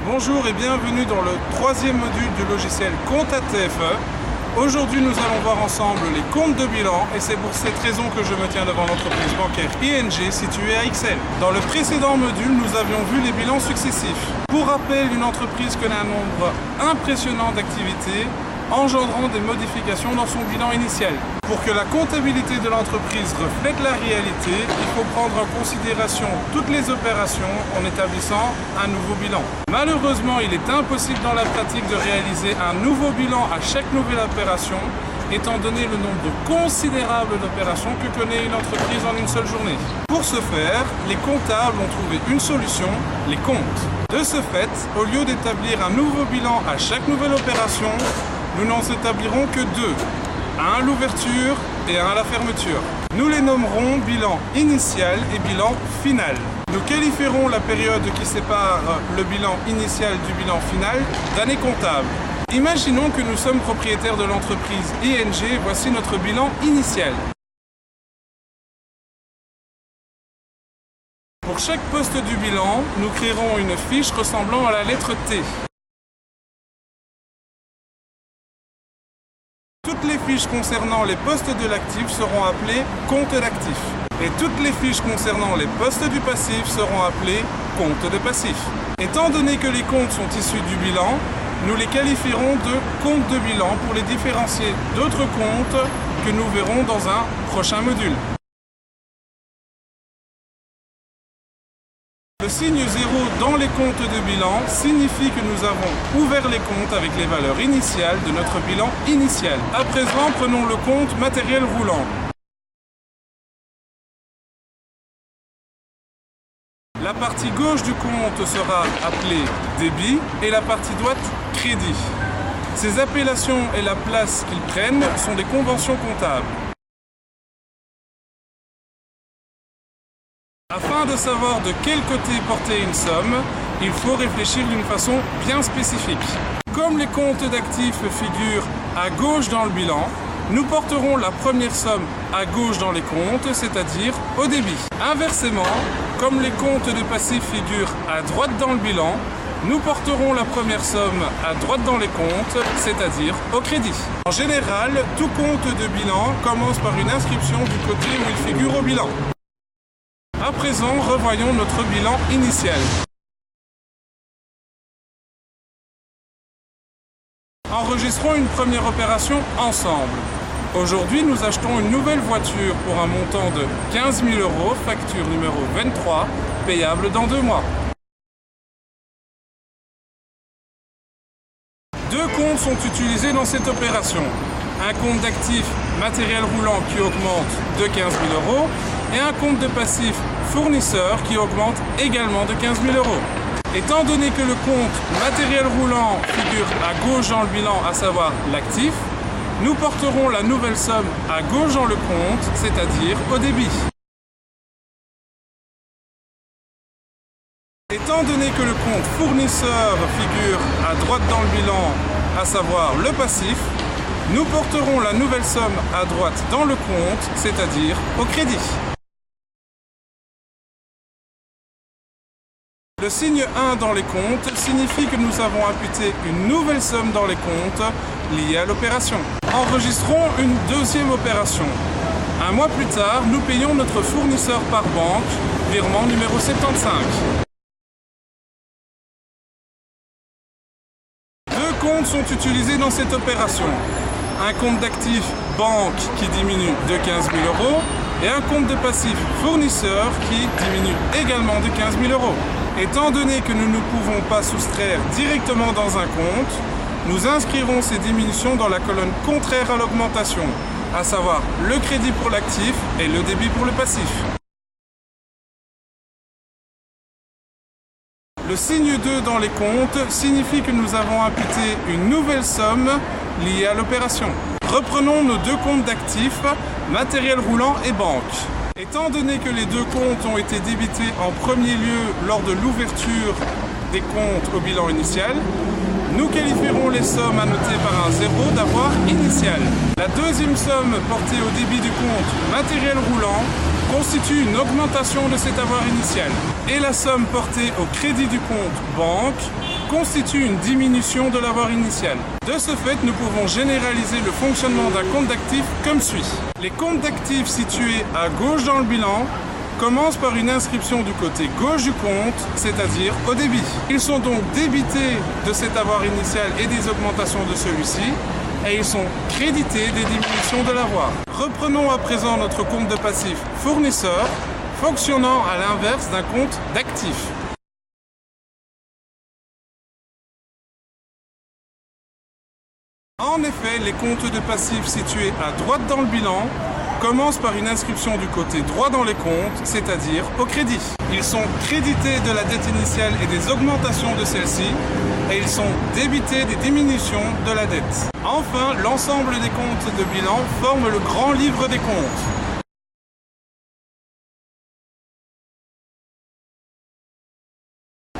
Bonjour et bienvenue dans le troisième module du logiciel Compta TFE. Aujourd'hui, nous allons voir ensemble les comptes de bilan et c'est pour cette raison que je me tiens devant l'entreprise bancaire ING située à Ixelles. Dans le précédent module, nous avions vu les bilans successifs. Pour rappel, une entreprise connaît un nombre impressionnant d'activités engendrant des modifications dans son bilan initial. Pour que la comptabilité de l'entreprise reflète la réalité, il faut prendre en considération toutes les opérations en établissant un nouveau bilan. Malheureusement, il est impossible dans la pratique de réaliser un nouveau bilan à chaque nouvelle opération, étant donné le nombre considérable d'opérations que connaît une entreprise en une seule journée. Pour ce faire, les comptables ont trouvé une solution, les comptes. De ce fait, au lieu d'établir un nouveau bilan à chaque nouvelle opération, nous n'en établirons que deux, un à l'ouverture et un à la fermeture. Nous les nommerons bilan initial et bilan final. Nous qualifierons la période qui sépare le bilan initial du bilan final d'année comptable. Imaginons que nous sommes propriétaires de l'entreprise ING, voici notre bilan initial. Pour chaque poste du bilan, nous créerons une fiche ressemblant à la lettre T. Toutes les fiches concernant les postes de l'actif seront appelées compte d'actif. Et toutes les fiches concernant les postes du passif seront appelées compte de passif. Étant donné que les comptes sont issus du bilan, nous les qualifierons de comptes de bilan pour les différencier d'autres comptes que nous verrons dans un prochain module. Le signe 0 dans les comptes de bilan signifie que nous avons ouvert les comptes avec les valeurs initiales de notre bilan initial. À présent, prenons le compte matériel roulant. La partie gauche du compte sera appelée débit et la partie droite crédit. Ces appellations et la place qu'ils prennent sont des conventions comptables. Afin de savoir de quel côté porter une somme, il faut réfléchir d'une façon bien spécifique. Comme les comptes d'actifs figurent à gauche dans le bilan, nous porterons la première somme à gauche dans les comptes, c'est-à-dire au débit. Inversement, comme les comptes de passifs figurent à droite dans le bilan, nous porterons la première somme à droite dans les comptes, c'est-à-dire au crédit. En général, tout compte de bilan commence par une inscription du côté où il figure au bilan. À présent, revoyons notre bilan initial. Enregistrons une première opération ensemble. Aujourd'hui, nous achetons une nouvelle voiture pour un montant de 15 000 €, facture numéro 23, payable dans 2 mois. Deux comptes sont utilisés dans cette opération. Un compte d'actif matériel roulant qui augmente de 15 000 € et un compte de passif fournisseur qui augmente également de 15 000 €. Étant donné que le compte matériel roulant figure à gauche dans le bilan, à savoir l'actif, nous porterons la nouvelle somme à gauche dans le compte, c'est-à-dire au débit. Étant donné que le compte fournisseur figure à droite dans le bilan, à savoir le passif, nous porterons la nouvelle somme à droite dans le compte, c'est-à-dire au crédit. Le signe 1 dans les comptes signifie que nous avons imputé une nouvelle somme dans les comptes liée à l'opération. Enregistrons une deuxième opération. Un mois plus tard, nous payons notre fournisseur par banque, virement numéro 75. Deux comptes sont utilisés dans cette opération. Un compte d'actif banque qui diminue de 15 000 € et un compte de passif fournisseur qui diminue également de 15 000 €. Étant donné que nous ne pouvons pas soustraire directement dans un compte, nous inscrirons ces diminutions dans la colonne contraire à l'augmentation, à savoir le crédit pour l'actif et le débit pour le passif. Le signe 2 dans les comptes signifie que nous avons imputé une nouvelle somme liée à l'opération. Reprenons nos deux comptes d'actifs, matériel roulant et banque. Étant donné que les deux comptes ont été débités en premier lieu lors de l'ouverture des comptes au bilan initial, nous qualifierons les sommes annotées par un 0 d'avoir initial. La deuxième somme portée au débit du compte matériel roulant constitue une augmentation de cet avoir initial. Et la somme portée au crédit du compte banque constitue une diminution de l'avoir initial. De ce fait, nous pouvons généraliser le fonctionnement d'un compte d'actifs comme suit. Les comptes d'actifs situés à gauche dans le bilan commencent par une inscription du côté gauche du compte, c'est-à-dire au débit. Ils sont donc débités de cet avoir initial et des augmentations de celui-ci, et ils sont crédités des diminutions de l'avoir. Reprenons à présent notre compte de passif fournisseur, fonctionnant à l'inverse d'un compte d'actifs. En effet, les comptes de passifs situés à droite dans le bilan commencent par une inscription du côté droit dans les comptes, c'est-à-dire au crédit. Ils sont crédités de la dette initiale et des augmentations de celle-ci, et ils sont débités des diminutions de la dette. Enfin, l'ensemble des comptes de bilan forme le grand livre des comptes.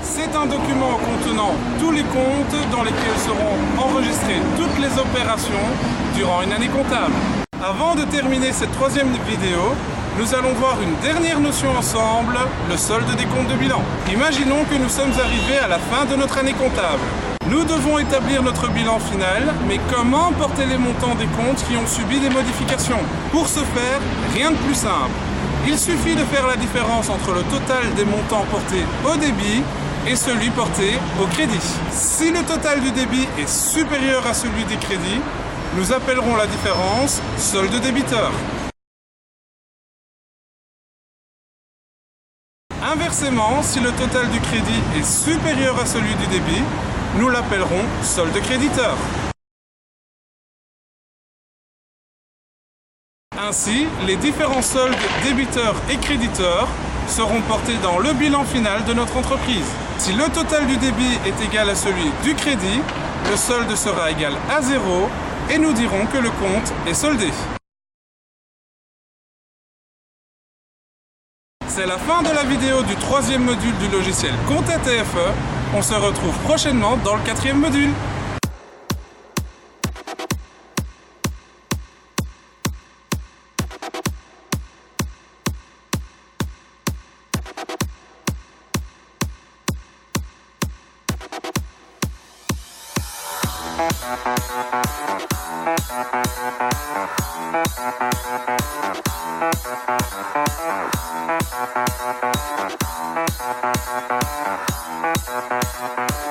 C'est un document contenant tous les comptes dans lesquels seront enregistrées toutes les opérations durant une année comptable. Avant de terminer cette troisième vidéo, nous allons voir une dernière notion ensemble, le solde des comptes de bilan. Imaginons que nous sommes arrivés à la fin de notre année comptable. Nous devons établir notre bilan final, mais comment porter les montants des comptes qui ont subi des modifications? Pour ce faire, rien de plus simple. Il suffit de faire la différence entre le total des montants portés au débit et celui porté au crédit. Si le total du débit est supérieur à celui des crédits, nous appellerons la différence solde débiteur. Inversement, si le total du crédit est supérieur à celui du débit, nous l'appellerons solde créditeur. Ainsi, les différents soldes débiteurs et créditeurs seront portés dans le bilan final de notre entreprise. Si le total du débit est égal à celui du crédit, le solde sera égal à 0 et nous dirons que le compte est soldé. C'est la fin de la vidéo du troisième module du logiciel Compta TFE. On se retrouve prochainement dans le quatrième module.